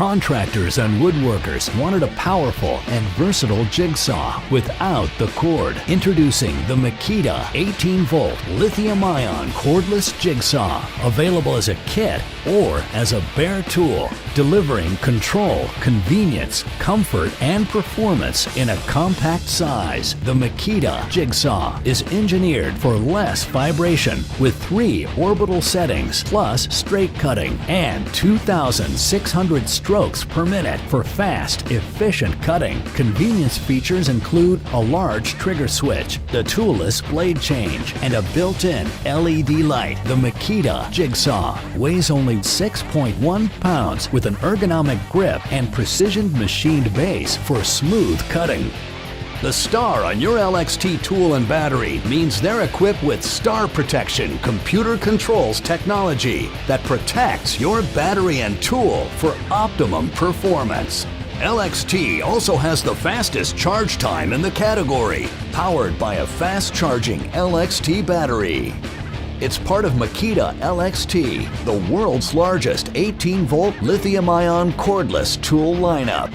Contractors and woodworkers wanted a powerful and versatile jigsaw without the cord. Introducing the MAKITA 18V Lithium-Ion Cordless Jigsaw, available as a kit or as a bare tool, delivering control, convenience, comfort, and performance in a compact size. The MAKITA Jigsaw is engineered for less vibration with 3 orbital settings plus straight cutting and 2,600 strokes per minute for fast, efficient cutting. Convenience features include a large trigger switch, the toolless blade change, and a built-in LED light. The MAKITA Jigsaw weighs only 6.1 pounds with an ergonomic grip and precision machined base for smooth cutting. The star on your LXT tool and battery means they're equipped with Star Protection computer controls technology that protects your battery and tool for optimum performance. LXT also has the fastest charge time in the category, powered by a fast-charging LXT battery. It's part of MAKITA LXT, the world's largest 18V lithium-ion cordless tool lineup.